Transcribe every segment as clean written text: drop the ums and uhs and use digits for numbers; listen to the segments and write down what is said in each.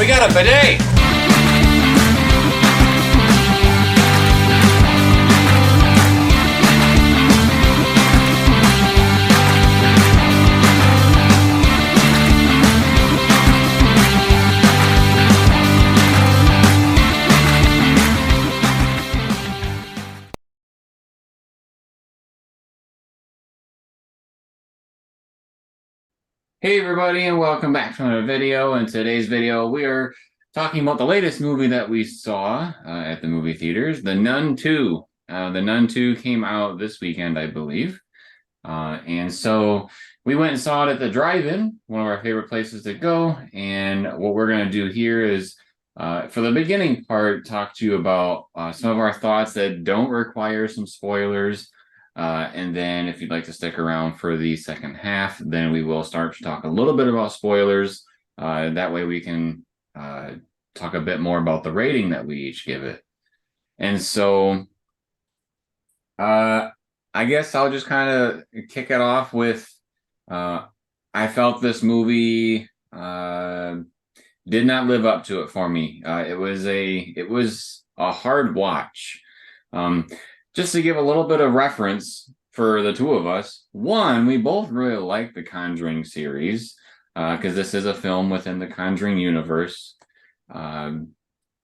We got a bidet! Hey everybody, and welcome back to another video. In today's video, we are talking about the latest movie that we saw at the movie theaters, The Nun 2. The Nun 2 came out this weekend, I believe. And so we went and saw it at the drive-in, one of our favorite places to go. And what we're going to do here is, for the beginning part, talk to you about some of our thoughts that don't require some spoilers. And then if you'd like to stick around for the second half, then we will start to talk a little bit about spoilers. That way we can talk a bit more about the rating that we each give it. And so I guess I'll just kind of kick it off with I felt this movie did not live up to it for me. It was a hard watch. Just to give a little bit of reference for the two of us, one, we both really like the Conjuring series because this is a film within the Conjuring universe. I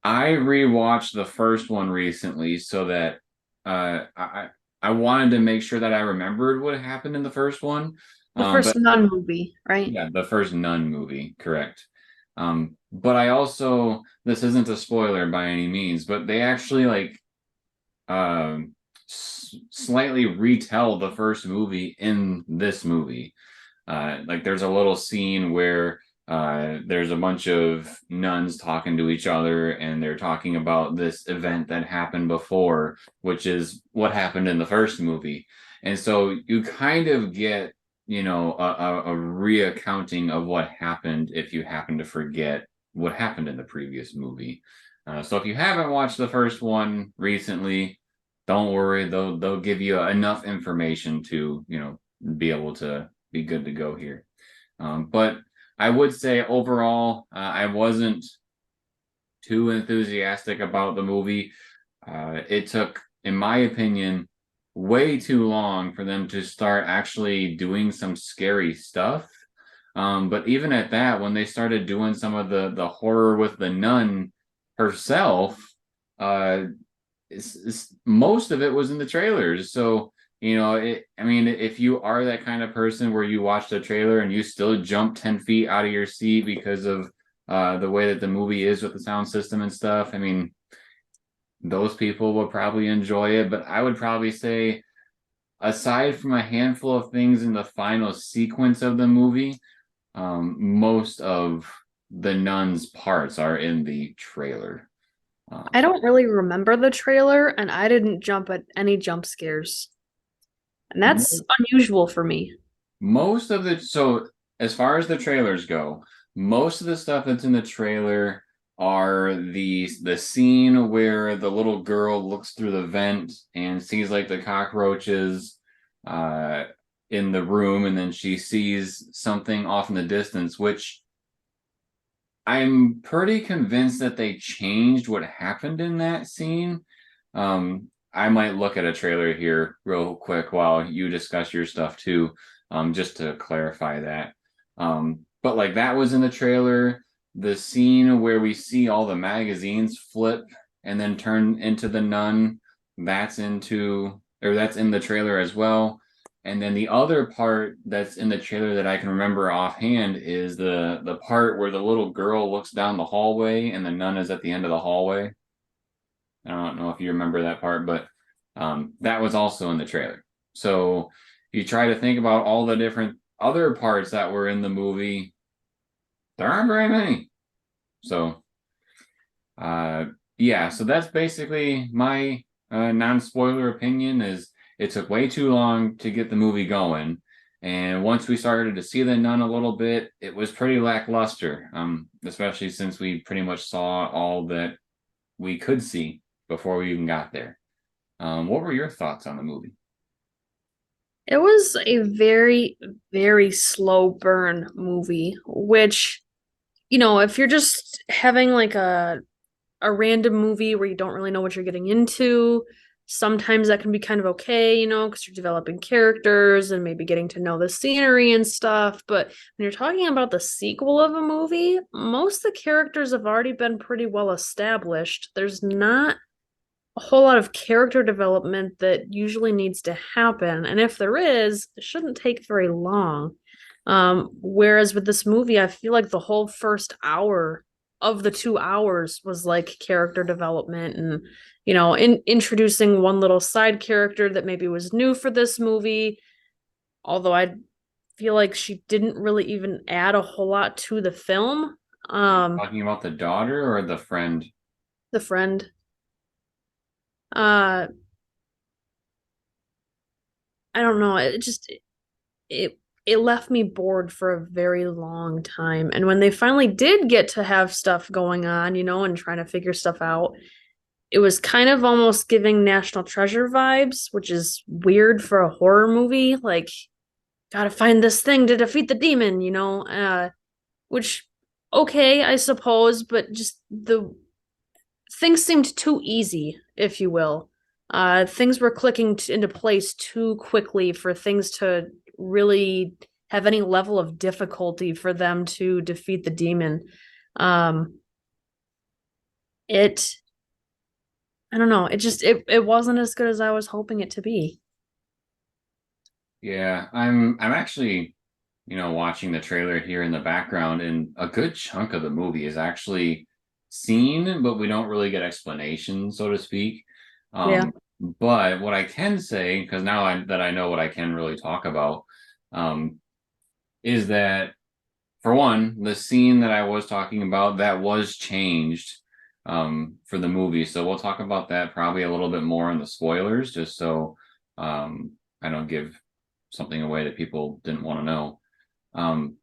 rewatched the first one recently so that I wanted to make sure that I remembered what happened in the first one. The first Nun movie, right? Yeah, the first Nun movie, correct. But I also, this isn't a spoiler by any means, but they actually slightly retell the first movie in this movie. There's a little scene where there's a bunch of nuns talking to each other, and they're talking about this event that happened before, which is what happened in the first movie. And so you kind of get, a reaccounting of what happened if you happen to forget what happened in the previous movie. So if you haven't watched the first one recently, don't worry, they'll give you enough information to, be able to be good to go here. But I would say overall, I wasn't too enthusiastic about the movie. It took, in my opinion, way too long for them to start actually doing some scary stuff. But even at that, when they started doing some of the horror with the nun herself, most of it was in the trailers. So, if you are that kind of person where you watch the trailer and you still jump 10 feet out of your seat because of the way that the movie is with the sound system and stuff, those people will probably enjoy it. But I would probably say, aside from a handful of things in the final sequence of the movie, most of the nun's parts are in the trailer. I don't really remember the trailer, and I didn't jump at any jump scares. And that's unusual for me. So as far as the trailers go, most of the stuff that's in the trailer are the scene where the little girl looks through the vent and sees the cockroaches in the room, and then she sees something off in the distance, which I'm pretty convinced that they changed what happened in that scene. I might look at a trailer here real quick while you discuss your stuff too, just to clarify that. But that was in the trailer. The scene where we see all the magazines flip and then turn into the nun, that's in the trailer as well. And then the other part that's in the trailer that I can remember offhand is the part where the little girl looks down the hallway and the nun is at the end of the hallway. I don't know if you remember that part, but that was also in the trailer. So if you try to think about all the different other parts that were in the movie, there aren't very many. So, so that's basically my non-spoiler opinion is it took way too long to get the movie going. And once we started to see the nun a little bit, it was pretty lackluster, especially since we pretty much saw all that we could see before we even got there. What were your thoughts on the movie? It was a very, very slow burn movie, which if you're just having like a random movie where you don't really know what you're getting into, sometimes that can be kind of okay, because you're developing characters and maybe getting to know the scenery and stuff. But when you're talking about the sequel of a movie, most of the characters have already been pretty well established. There's not a whole lot of character development that usually needs to happen. And if there is, it shouldn't take very long. Whereas with this movie, I feel like the whole first hour of the 2 hours was like character development and, introducing one little side character that maybe was new for this movie. Although I feel like she didn't really even add a whole lot to the film. Are you Um, talking about the daughter or the friend? the friend. Uh, I don't know. It it left me bored for a very long time. And when they finally did get to have stuff going on, and trying to figure stuff out, it was kind of almost giving National Treasure vibes, which is weird for a horror movie. Like, gotta find this thing to defeat the demon, which, okay, I suppose, but just the things seemed too easy, if you will. Things were clicking into place too quickly for things to really have any level of difficulty for them to defeat the demon. Um, it, I don't know. It wasn't as good as I was hoping it to be. Yeah, I'm actually, watching the trailer here in the background, and a good chunk of the movie is actually seen, but we don't really get explanation, so to speak. Yeah. But what I can say, because now that I know what I can really talk about, um, is that for one, the scene that I was talking about that was changed for the movie. So we'll talk about that probably a little bit more in the spoilers, just so I don't give something away that people didn't want to know. Um,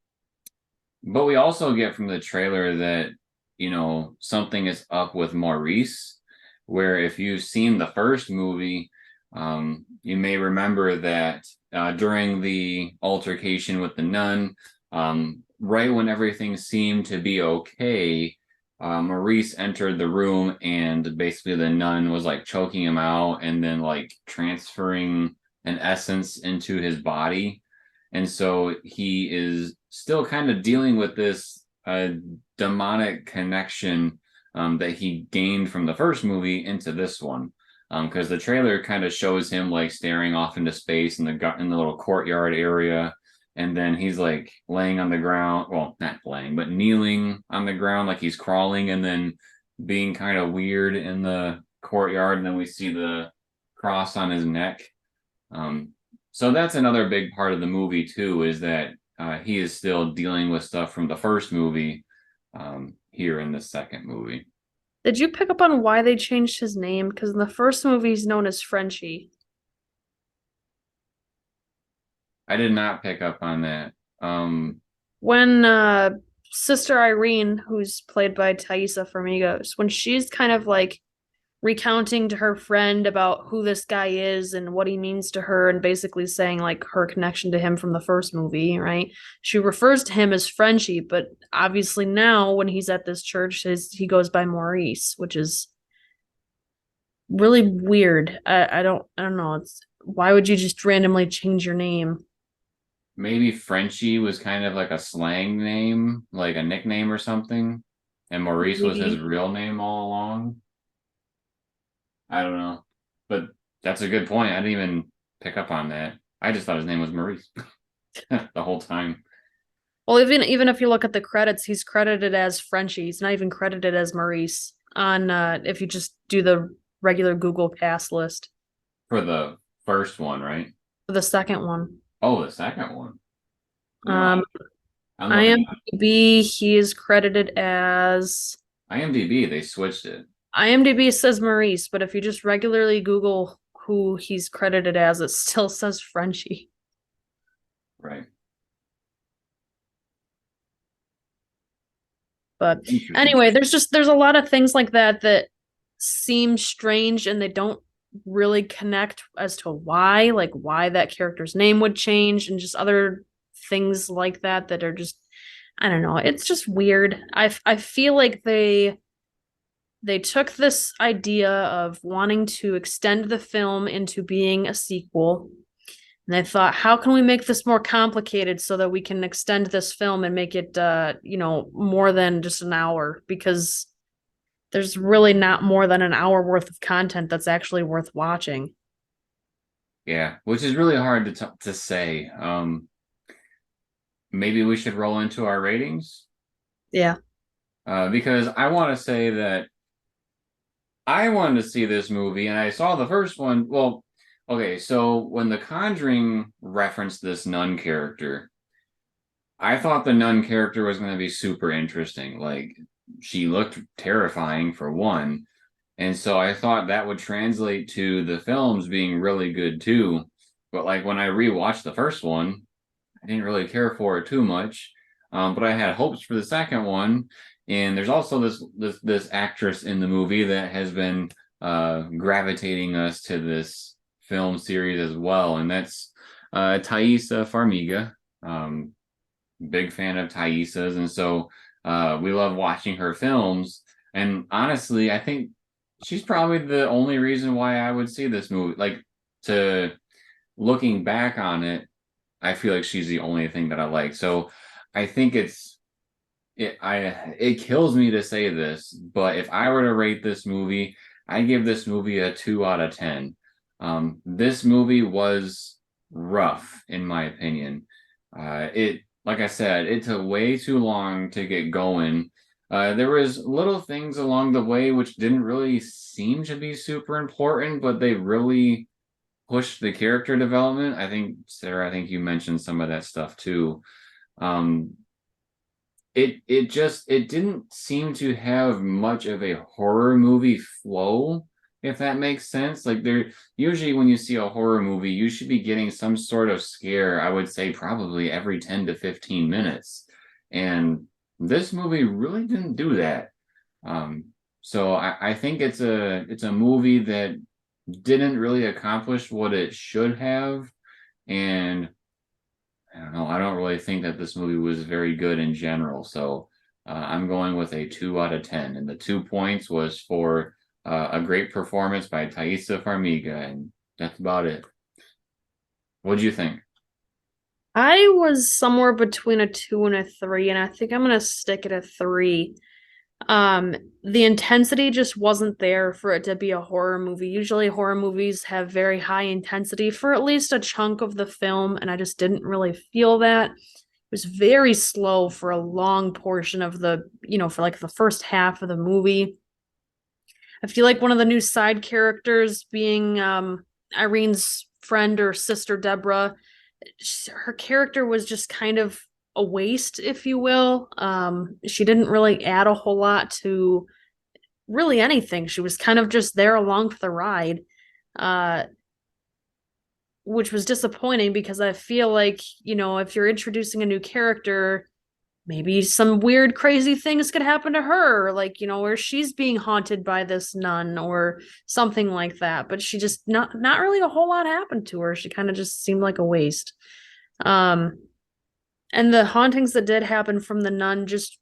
but we also get from the trailer that, something is up with Maurice, where if you've seen the first movie, you may remember that during the altercation with the nun, right when everything seemed to be okay, Maurice entered the room and basically the nun was like choking him out and then like transferring an essence into his body. And so he is still kind of dealing with this demonic connection that he gained from the first movie into this one. Because the trailer kind of shows him like staring off into space in the little courtyard area, and then he's like laying on the ground. Well, not laying, but kneeling on the ground like he's crawling, and then being kind of weird in the courtyard. And then we see the cross on his neck. Um, so that's another big part of the movie too, is that he is still dealing with stuff from the first movie here in the second movie. Did you pick up on why they changed his name? Because in the first movie, he's known as Frenchie. I did not pick up on that. When Sister Irene, who's played by Thaisa Farmigos, when she's kind of like recounting to her friend about who this guy is and what he means to her, and basically saying like her connection to him from the first movie, right? She refers to him as Frenchie, but obviously now when he's at this church, he goes by Maurice, which is really weird. I don't know. It's why would you just randomly change your name? Maybe Frenchie was kind of like a slang name, like a nickname or something, and Maurice was his Maybe. real name all along. I don't know, but that's a good point. I didn't even pick up on that. I just thought his name was Maurice the whole time. Well, even if you look at the credits, he's credited as Frenchie. He's not even credited as Maurice on if you just do the regular Google cast list For the first one, right? for the second one. Oh, the second one. No, Um, I'm looking at IMDb, he is credited as IMDb. They switched it, IMDb says Maurice, but if you just regularly Google who he's credited as, it still says Frenchie. right? But Interesting. anyway, there's a lot of things like that that seem strange and they don't really connect as to why, like why that character's name would change and just other things like that that are just I don't know. It's just weird. I feel like they took this idea of wanting to extend the film into being a sequel. And I thought, how can we make this more complicated so that we can extend this film and make it, more than just an hour? Because there's really not more than an hour worth of content that's actually worth watching. Yeah, which is really hard to say. Maybe we should roll into our ratings, Yeah. because I want to say that I wanted to see this movie, and I saw the first one. Well, okay, so when The Conjuring referenced this nun character, I thought the nun character was going to be super interesting. Like, she looked terrifying for one. And so I thought that would translate to the films being really good too. But like when I rewatched the first one, I didn't really care for it too much. But I had hopes for the second one. And there's also this actress in the movie that has been gravitating us to this film series as well, and that's Thaisa Farmiga. Um, Big fan of Thaisa's, and so we love watching her films. And honestly, I think she's probably the only reason why I would see this movie. Like, to looking back on it, I feel like she's the only thing that I like. So I think it kills me to say this, but if I were to rate this movie, I give this movie a 2 out of 10. This movie was rough, in my opinion. It, like I said, it took way too long to get going. There was little things along the way which didn't really seem to be super important, but they really pushed the character development. I think, Sarah, I think you mentioned some of that stuff too. Um, it didn't seem to have much of a horror movie flow, if that makes sense. Like, there usually when you see a horror movie, you should be getting some sort of scare, I would say probably every 10 to 15 minutes. And this movie really didn't do that. Um, so I think it's a movie that didn't really accomplish what it should have. And I don't know. I don't really think that this movie was very good in general. So I'm going with a 2 out of 10. And the 2 points was for a great performance by Thaisa Farmiga. And that's about it. What do you think? I was somewhere between a two and a three, and I think I'm gonna stick at a three. Um, the intensity just wasn't there for it to be a horror movie. Usually horror movies have very high intensity for at least a chunk of the film, and I just didn't really feel that. It was very slow for a long portion of for like the first half of the movie. I feel like one of the new side characters being Irene's friend or sister Deborah, her character was just kind of a waste, if you will. She didn't really add a whole lot to really anything. She was kind of just there along for the ride, uh, which was disappointing because I feel like, if you're introducing a new character, maybe some weird, crazy things could happen to her, like, where she's being haunted by this nun or something like that. But she just not really a whole lot happened to her. She kind of just seemed like a waste. Um, and the hauntings that did happen from the nun just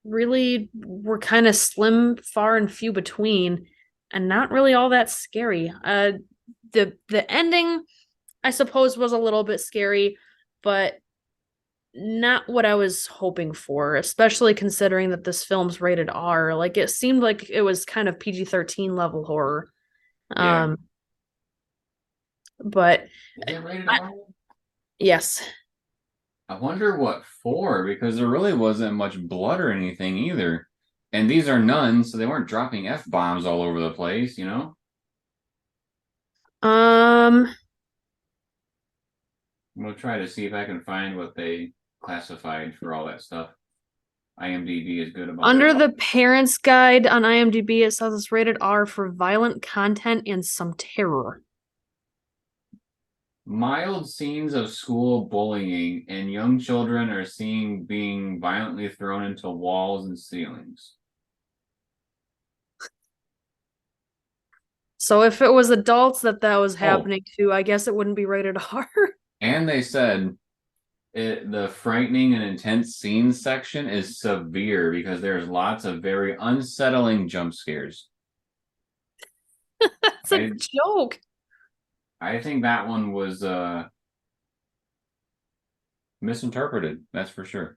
really were kind of slim, far and few between, and not really all that scary. The ending, I suppose, was a little bit scary, but not what I was hoping for, especially considering that this film's rated R. Like, it seemed like it was kind of PG-13 level horror. Yeah. Um, but Is it rated I, R? yes. I wonder what for, because there really wasn't much blood or anything either. And these are nuns, so they weren't dropping F-bombs all over the place, you know? Um, I'm gonna try to see if I can find what they classified for all that stuff. IMDb is good about it. Under the parents' guide on IMDb, it says it's rated R for violent content and some terror. Mild scenes of school bullying and young children are seen being violently thrown into walls and ceilings. So if it was adults that was Oh, happening to, I guess it wouldn't be rated R. and they said the frightening and intense scenes section is severe because there's lots of very unsettling jump scares. That's a I joke. I think that one was misinterpreted, that's for sure.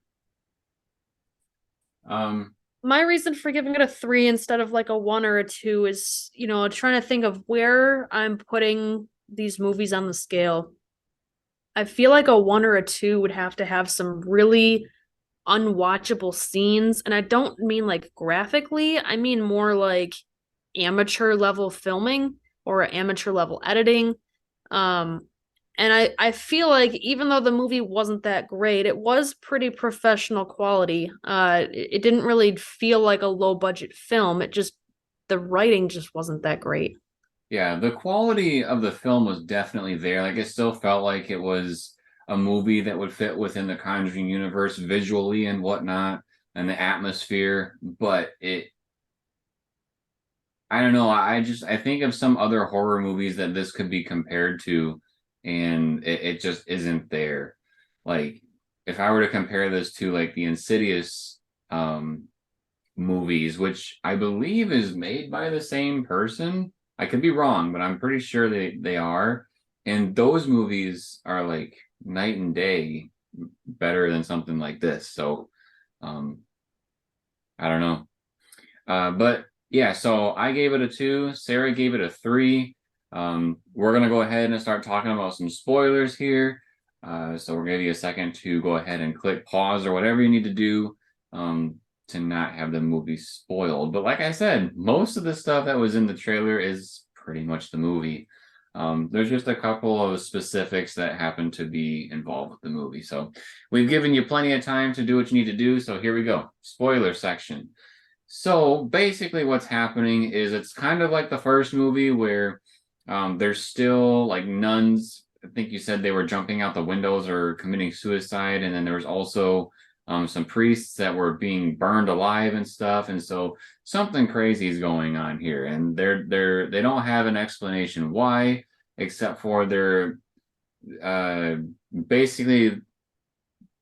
Um, My reason for giving it a three instead of like a one or a two is, trying to think of where I'm putting these movies on the scale. I feel like a one or a two would have to have some really unwatchable scenes. And I don't mean like graphically, I mean more like amateur level filming or amateur level editing. Um, and I feel like even though the movie wasn't that great, it was pretty professional quality. It didn't really feel like a low budget film. The writing just wasn't that great. yeah, the quality of the film was definitely there. Like it still felt like it was a movie that would fit within the Conjuring universe visually and whatnot and the atmosphere, but it I don't know. I think of some other horror movies that this could be compared to, and it just isn't there. Like if I were to compare this to like the Insidious um movies, which I believe is made by the same person. I could be wrong, but I'm pretty sure they are. And those movies are like night and day better than something like this. So um I don't know. But yeah, so I gave it a two. Sarah gave it a three. We're gonna go ahead and start talking about some spoilers here. So we're gonna give you a second to go ahead and click pause or whatever you need to do to not have the movie spoiled. But like I said, most of the stuff that was in the trailer is pretty much the movie. There's just a couple of specifics that happen to be involved with the movie. So we've given you plenty of time to do what you need to do. So here we go. Spoiler section. So basically, what's happening is it's kind of like the first movie where there's still like nuns. I think you said they were jumping out the windows or committing suicide, and then there was also some priests that were being burned alive and stuff. And so something crazy is going on here, and they don't have an explanation why, except for they're uh, basically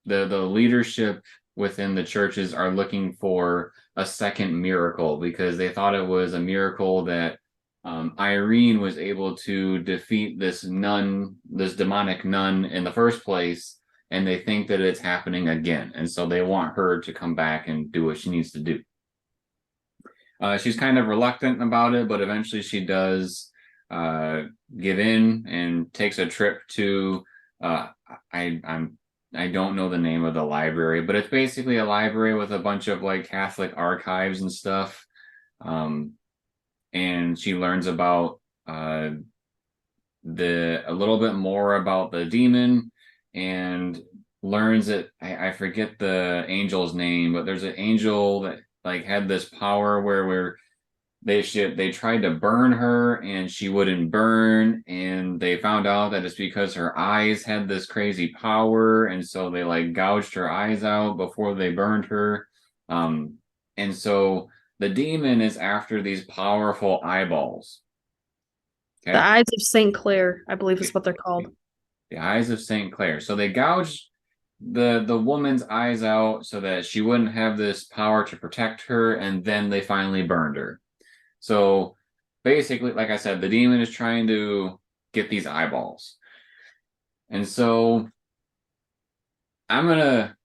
the leadership within the churches are looking for a second miracle because they thought it was a miracle that Irene was able to defeat this nun, this demonic nun in the first place, and they think that it's happening again, and so they want her to come back and do what she needs to do. She's kind of reluctant about it, but eventually she does uh, give in and takes a trip to. Uh, I'm I don't know the name of the library, but it's basically a library with a bunch of like Catholic archives and stuff. Um, and she learns about the a little bit more about the demon and learns that I forget the angel's name, but there's an angel that like had this power where they tried to burn her and she wouldn't burn, and they found out that it's because her eyes had this crazy power, and so they like gouged her eyes out before they burned her. um and so the demon is after these powerful eyeballs. The Okay. Eyes of St. Clair, I believe is what they're called. The eyes of St. Clair. So they gouged the woman's eyes out so that she wouldn't have this power to protect her, and then they finally burned her. So basically, like I said, the demon is trying to get these eyeballs. And so I'm gonna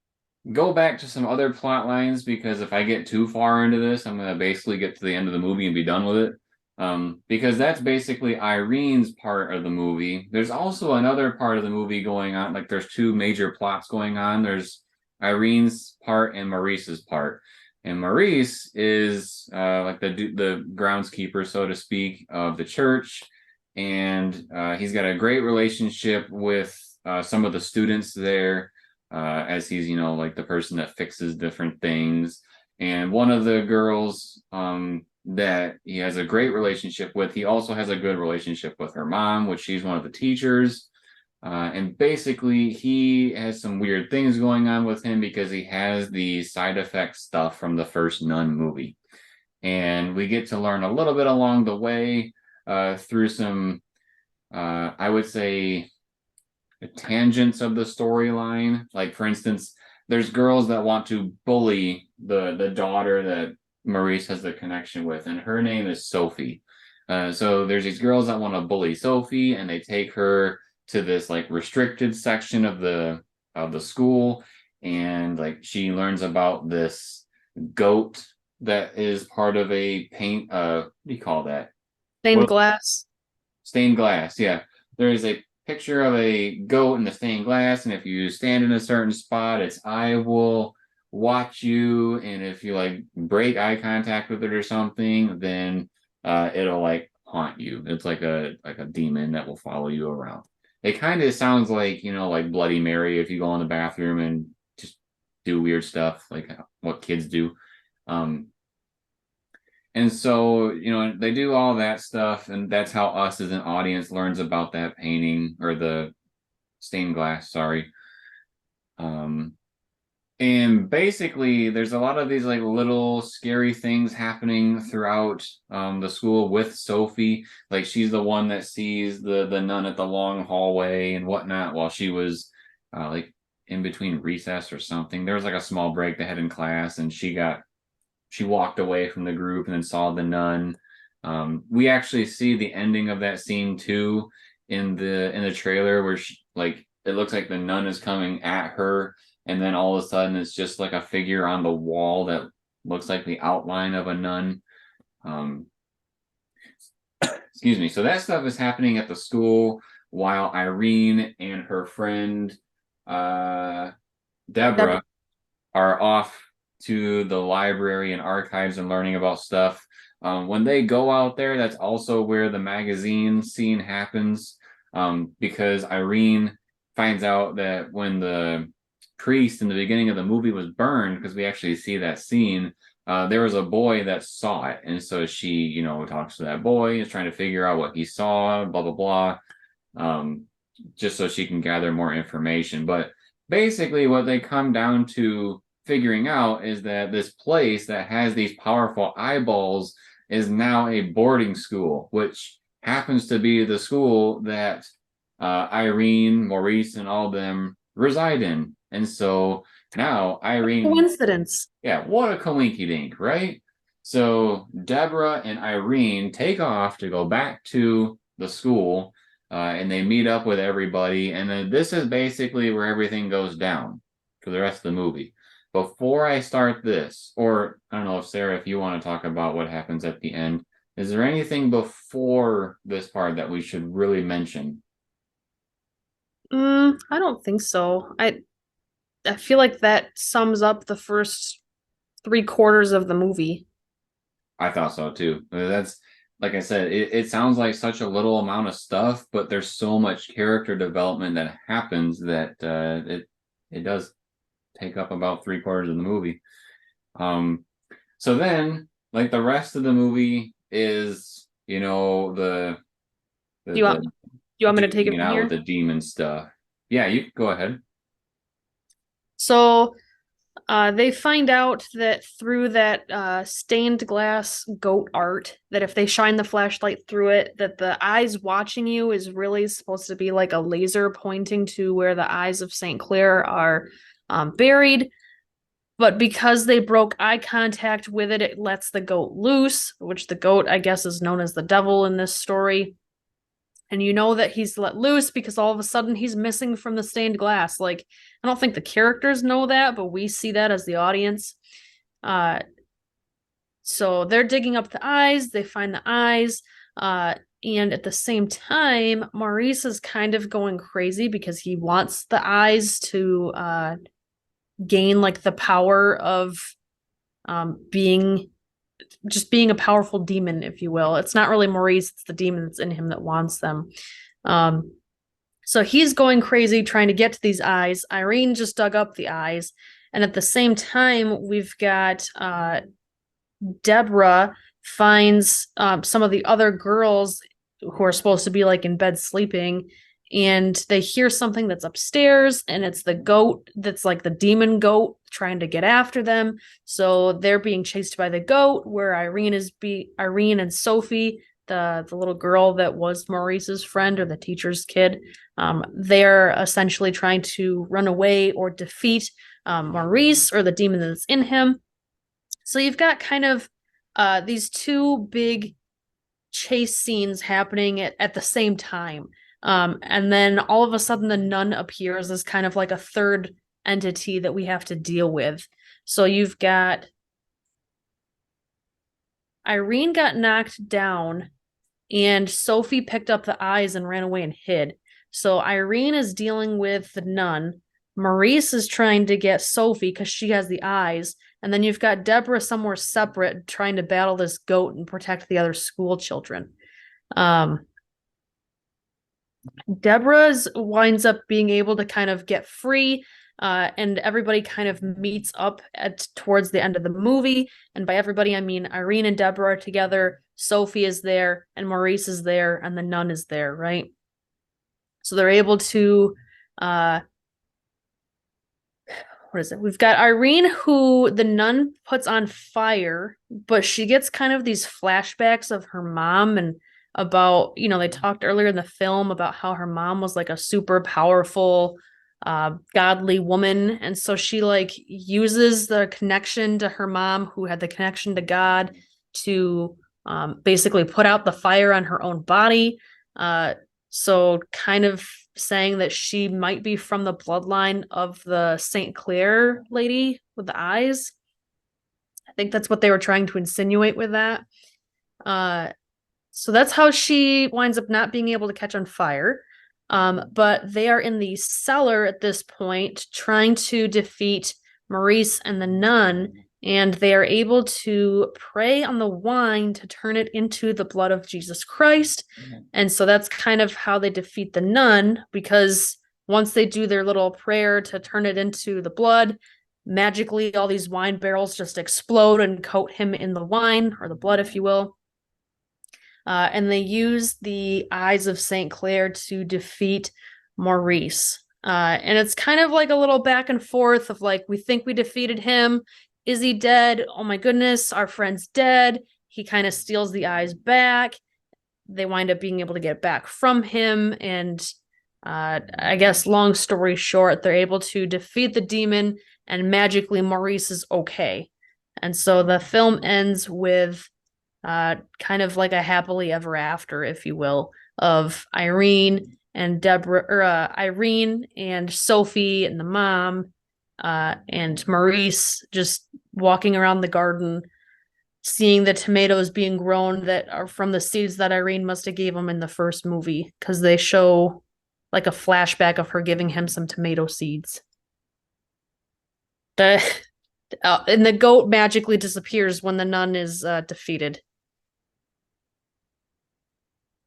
go back to some other plot lines because if I get too far into this, I'm gonna basically get to the end of the movie and be done with it. Because that's basically Irene's part of the movie. There's also another part of the movie going on. Like there's two major plots going on. There's Irene's part and Maurice's part. And Maurice is like the groundskeeper, so to speak, of the church, and he's got a great relationship with some of the students there, as he's like the person that fixes different things. And one of the girls that he has a great relationship with, he also has a good relationship with her mom, which she's one of the teachers. And basically, he has some weird things going on with him because he has the side effect stuff from the first Nun movie. And we get to learn a little bit along the way through some, I would say, tangents of the storyline. Like for instance, there's girls that want to bully the daughter that Maurice has the connection with, and her name is Sophie. So there's these girls that want to bully Sophie, and they take her to this like restricted section of the school, and like she learns about this goat that is part of a paint. What do you call that? Stained What glass. stained glass? Yeah, there is a picture of a goat in the stained glass, and if you stand in a certain spot, its eye will watch you, and if you like break eye contact with it or something, then it'll like haunt you. It's like a demon that will follow you around. It kind of sounds like, you know, like Bloody Mary if you go in the bathroom and just do weird stuff like what kids do. Um, and so, you know, they do all that stuff, and that's how us as an audience learns about that painting or the stained glass, sorry. Um, and basically, there's a lot of these like little scary things happening throughout the school with Sophie. Like she's the one that sees the nun at the long hallway and whatnot while she was like in between recess or something. There was like a small break they had in class, and she walked away from the group and then saw the nun. We actually see the ending of that scene too in the trailer where she like it looks like the nun is coming at her, and then all of a sudden it's just like a figure on the wall that looks like the outline of a nun. Um, excuse me. So that stuff is happening at the school while Irene and her friend uh, Deborah are off to the library and archives and learning about stuff. When they go out there, that's also where the magazine scene happens, because Irene finds out that when the priest in the beginning of the movie was burned, because we actually see that scene, there was a boy that saw it. And so she, you know, talks to that boy, is trying to figure out what he saw, blah, blah, blah, just so she can gather more information. But basically, what they come down to figuring out is that this place that has these powerful eyeballs is now a boarding school, which happens to be the school that Irene, Maurice, and all of them reside in. And so now Irene, Coincidence. yeah, what a coinky dink, right? So Deborah and Irene take off to go back to the school, and they meet up with everybody. And then this is basically where everything goes down for the rest of the movie. Before I start this, or I don't know if Sarah, if you want to talk about what happens at the end, is there anything before this part that we should really mention? I don't think so. I feel like that sums up the first 3/4 of the movie. I thought so too. That's like I said, it sounds like such a little amount of stuff, but there's so much character development that happens that it does take up about 3/4 of the movie. So then, like the rest of the movie is, you know, Do you want the you want me to take duking it it from out with here? the demon stuff. Yeah, you go ahead. So they find out that through that stained glass goat art, that if they shine the flashlight through it, that the eyes watching you is really supposed to be like a laser pointing to where the eyes of St. Clair are buried. But because they broke eye contact with it, it lets the goat loose, which the goat, I guess, is known as the devil in this story. And you know that he's let loose because all of a sudden he's missing from the stained glass. Like, I don't think the characters know that, but we see that as the audience. Uh, so they're digging up the eyes, they find the eyes, and at the same time, Maurice is kind of going crazy because he wants the eyes to gain like the power of being just being a powerful demon, if you will. It's not really Maurice, it's the demon that's in him that wants them. Um, so he's going crazy trying to get to these eyes. Irene just dug up the eyes. And at the same time, we've got Deborah finds some of the other girls who are supposed to be like in bed sleeping, and they hear something that's upstairs, and it's the goat that's like the demon goat trying to get after them. So they're being chased by the goat, where Irene and Sophie, the little girl that was Maurice's friend or the teacher's kid. They're essentially trying to run away or defeat Maurice or the demon that's in him. So you've got kind of these two big chase scenes happening at the same time. And then all of a sudden, the nun appears as kind of like a third entity that we have to deal with. So you've got Irene got knocked down, and Sophie picked up the eyes and ran away and hid. So Irene is dealing with the nun. Maurice is trying to get Sophie because she has the eyes. And then you've got Deborah somewhere separate trying to battle this goat and protect the other school children. Deborah winds up being able to kind of get free, and everybody kind of meets up towards the end of the movie. And by everybody, I mean Irene and Deborah are together, Sophie is there, and Maurice is there, and the nun is there, right? So they're able to what is it? We've got Irene, who the nun puts on fire, but she gets kind of these flashbacks of her mom and about, they talked earlier in the film about how her mom was like a super powerful, godly woman. And so she like uses the connection to her mom, who had the connection to God, to basically put out the fire on her own body. So kind of saying that she might be from the bloodline of the St. Clair lady with the eyes. I think that's what they were trying to insinuate with that. So that's how she winds up not being able to catch on fire. But they are in the cellar at this point, trying to defeat Maurice and the nun, and they are able to pray on the wine to turn it into the blood of Jesus Christ. And so that's kind of how they defeat the nun, because once they do their little prayer to turn it into the blood, magically all these wine barrels just explode and coat him in the wine, or the blood, if you will. And they use the eyes of St. Clair to defeat Maurice. And it's kind of like a little back and forth of like, we think we defeated him. Is he dead? Oh my goodness, our friend's dead. He kind of steals the eyes back. They wind up being able to get back from him. And I guess, long story short, they're able to defeat the demon, and magically Maurice is okay. And so the film ends with kind of like a happily ever after, if you will, of Irene and Deborah, or Irene and Sophie and the mom, and Maurice just walking around the garden, seeing the tomatoes being grown that are from the seeds that Irene must have gave him in the first movie, because they show like a flashback of her giving him some tomato seeds. And the goat magically disappears when the nun is defeated.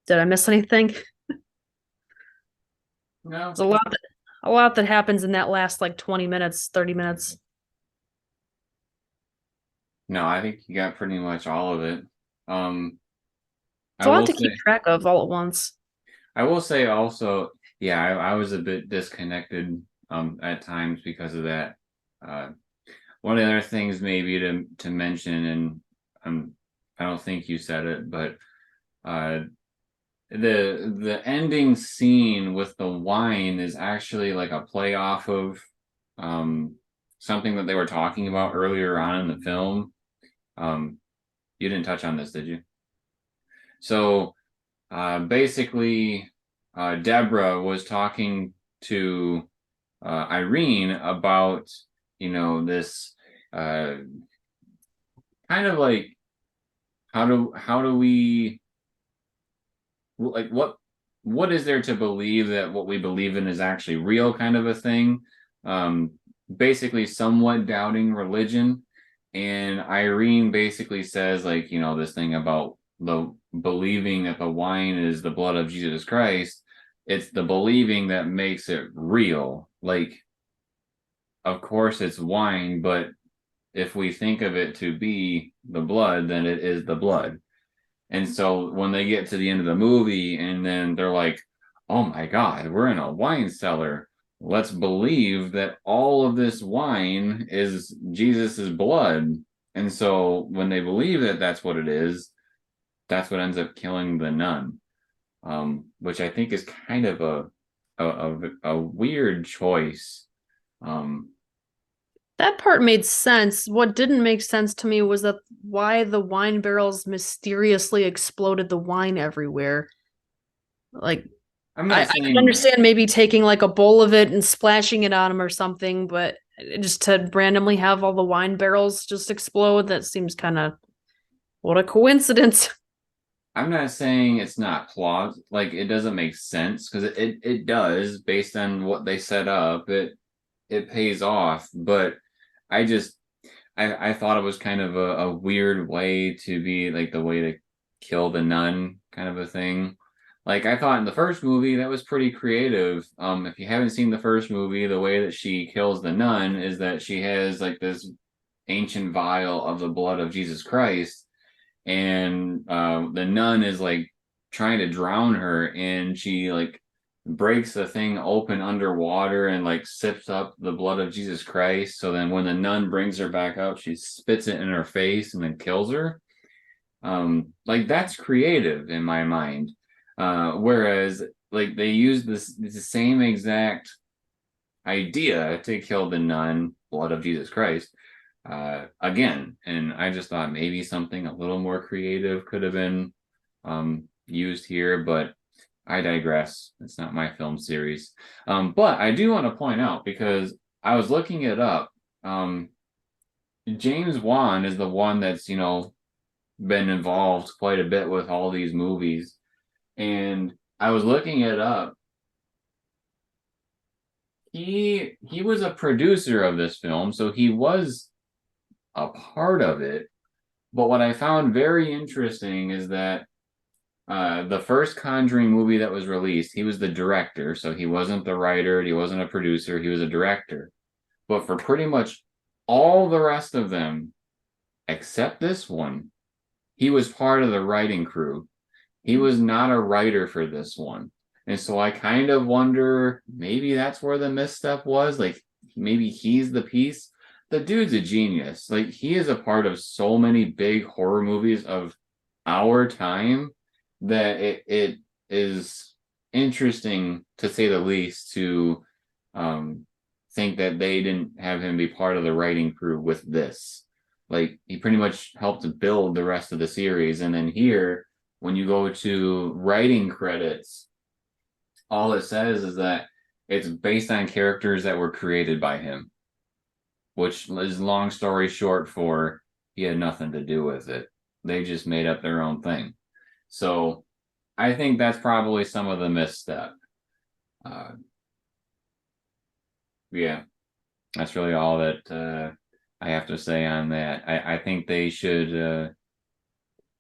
Did I miss anything? No. There's a lot that happens in that last like 20 minutes, 30 minutes. No, I think you got pretty much all of it. It's a lot to keep track of all at once. I will say also, yeah, I was a bit disconnected at times because of that. One of the other things maybe to mention, and I don't think you said it, but the ending scene with the wine is actually like a play off of something that they were talking about earlier on in the film. You didn't touch on this, did you? So basically, Deborah was talking to Irene about, this kind of like how do we, like, what is there to believe that what we believe in is actually real, kind of a thing. Basically somewhat doubting religion. And Irene basically says, like, this thing about the believing that the wine is the blood of Jesus Christ. It's the believing that makes it real. Like, of course it's wine, but if we think of it to be the blood, then it is the blood. And so when they get to the end of the movie and then they're like, oh my God, we're in a wine cellar. Let's believe that all of this wine is Jesus's blood. And so when they believe that that's what it is, that's what ends up killing the nun, which I think is kind of a weird choice. Um, That part made sense. What didn't make sense to me was that why the wine barrels mysteriously exploded the wine everywhere. Like, I'm I not can saying understand maybe taking like a bowl of it and splashing it on him or something, but just to randomly have all the wine barrels just explode, that seems kind of what a coincidence. I'm not saying it's not plausible. Like it doesn't make sense because it does based on what they set up. It pays off, but I just I thought it was kind of a weird way to be like the way to kill the nun kind of a thing. Like I thought in the first movie that was pretty creative. If you haven't seen the first movie, the way that she kills the nun is that she has like this ancient vial of the blood of Jesus Christ, and the nun is like trying to drown her, and she like breaks the thing open underwater and like sips up the blood of Jesus Christ. So then when the nun brings her back up, she spits it in her face and then kills her. Like that's creative in my mind. Whereas like they use this the same exact idea to kill the nun, blood of Jesus Christ, again. And I just thought maybe something a little more creative could have been used here, but I digress. It's not my film series. But I do want to point out because I was looking it up. Um, James Wan is the one that's, been involved quite a bit with all these movies. And I was looking it up. He was a producer of this film, so he was a part of it. But what I found very interesting is that the first Conjuring movie that was released, he was the director, so he wasn't the writer, he wasn't a producer, he was a director. But for pretty much all the rest of them, except this one, he was part of the writing crew. He was not a writer for this one. And so I kind of wonder maybe that's where the misstep was. Like maybe he's the piece. The dude's a genius. Like he is a part of so many big horror movies of our time that it is interesting to say the least to um, think that they didn't have him be part of the writing crew with this. Like he pretty much helped build the rest of the series, and then here when you go to writing credits, all it says is that it's based on characters that were created by him, which is long story short for he had nothing to do with it. They just made up their own thing. So I think that's probably some of the misstep. Uh, yeah, that's really all that I have to say on that. I think they should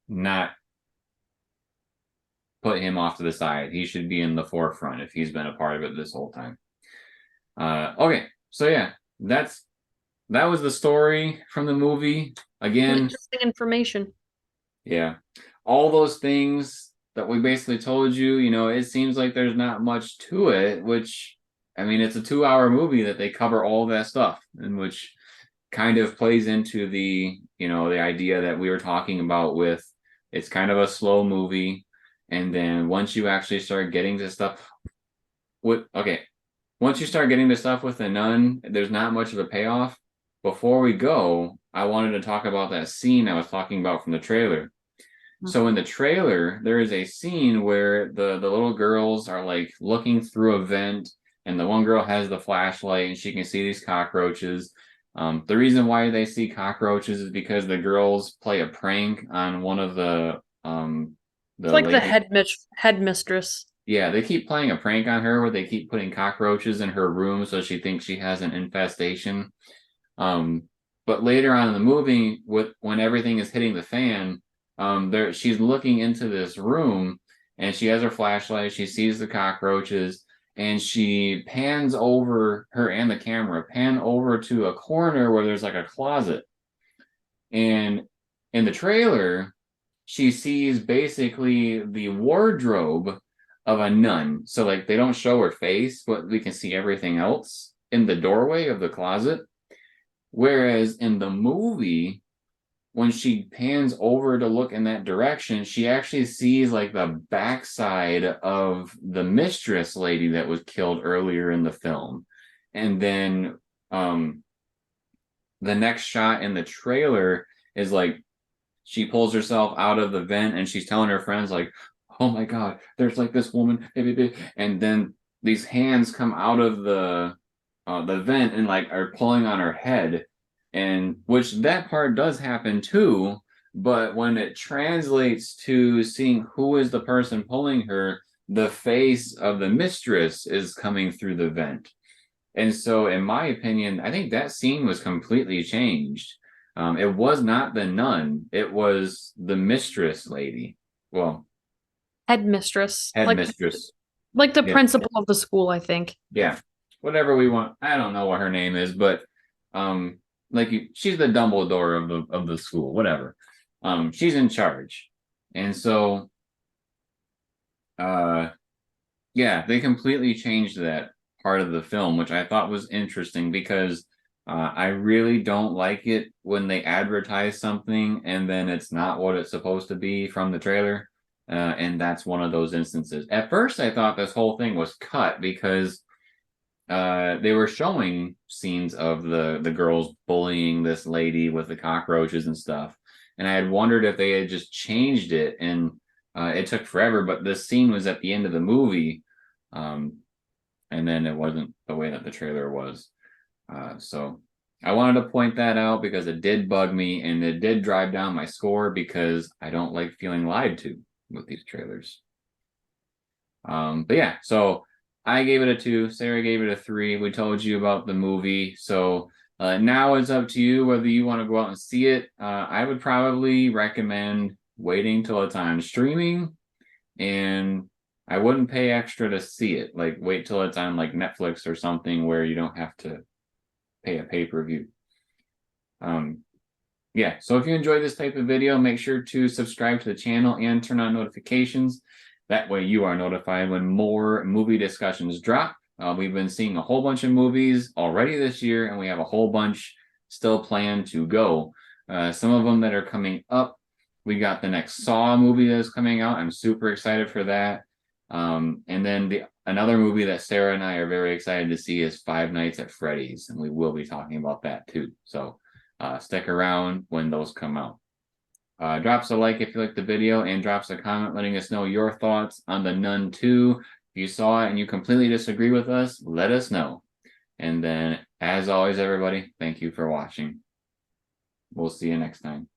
not put him off to the side. He should be in the forefront if he's been a part of it this whole time. Okay, so yeah, that was the story from the movie. Some Again, interesting information. yeah, all those things that we basically told you, it seems like there's not much to it, which, I mean, it's a 2-hour movie that they cover all that stuff, and which kind of plays into the idea that we were talking about with it's kind of a slow movie. And then once you actually start getting to stuff okay, once you start getting to stuff with the nun, there's not much of a payoff. Before we go, I wanted to talk about that scene I was talking about from the trailer. So in the trailer, there is a scene where the little girls are like looking through a vent, and the one girl has the flashlight and she can see these cockroaches. The reason why they see cockroaches is because the girls play a prank on one of It's the like the ladies. headmistress. Yeah, they keep playing a prank on her where they keep putting cockroaches in her room so she thinks she has an infestation. Um, but later on in the movie, when everything is hitting the fan, there she's looking into this room and she has her flashlight. She sees the cockroaches and she pans over her and the camera pan over to a corner where there's like a closet. And in the trailer, she sees basically the wardrobe of a nun. So like they don't show her face, but we can see everything else in the doorway of the closet. Whereas in the movie, when she pans over to look in that direction, she actually sees like the backside of the mistress lady that was killed earlier in the film. And then the next shot in the trailer is like she pulls herself out of the vent and she's telling her friends like, "Oh my god, there's like this woman," and then these hands come out of the vent and like are pulling on her head, and which that part does happen too. But when it translates to seeing who is the person pulling her, the face of the mistress is coming through the vent. And so, in my opinion, I think that scene was completely changed. It was not the nun; it was the mistress lady. Well, Headmistress, headmistress. like the Yeah, principal of the school, I think. yeah. Whatever we want. I don't know what her name is, but like she's the Dumbledore of the school. Whatever. She's in charge, and so uh, yeah, they completely changed that part of the film, which I thought was interesting because I really don't like it when they advertise something and then it's not what it's supposed to be from the trailer. And that's one of those instances. At first, I thought this whole thing was cut because they were showing scenes of the girls bullying this lady with the cockroaches and stuff. And I had wondered if they had just changed it, and it took forever. But this scene was at the end of the movie, um, and then it wasn't the way that the trailer was. So I wanted to point that out because it did bug me, and it did drive down my score because I don't like feeling lied to with these trailers. But yeah, so I gave it a 2. Sarah gave it a 3. We told you about the movie, so now it's up to you whether you want to go out and see it. I would probably recommend waiting till it's on streaming, and I wouldn't pay extra to see it. Like wait till it's on like Netflix or something where you don't have to pay a pay-per-view. Yeah, so if you enjoy this type of video, make sure to subscribe to the channel and turn on notifications. That way you are notified when more movie discussions drop. We've been seeing a whole bunch of movies already this year, and we have a whole bunch still planned to go. Some of them that are coming up. We got the next Saw movie that is coming out. I'm super excited for that. And then another movie that Sarah and I are very excited to see is Five Nights at Freddy's, and we will be talking about that too. So stick around when those come out. Drops a like if you like the video, and drops a comment letting us know your thoughts on The Nun 2. If you saw it and you completely disagree with us, let us know. And then, as always, everybody, thank you for watching. We'll see you next time.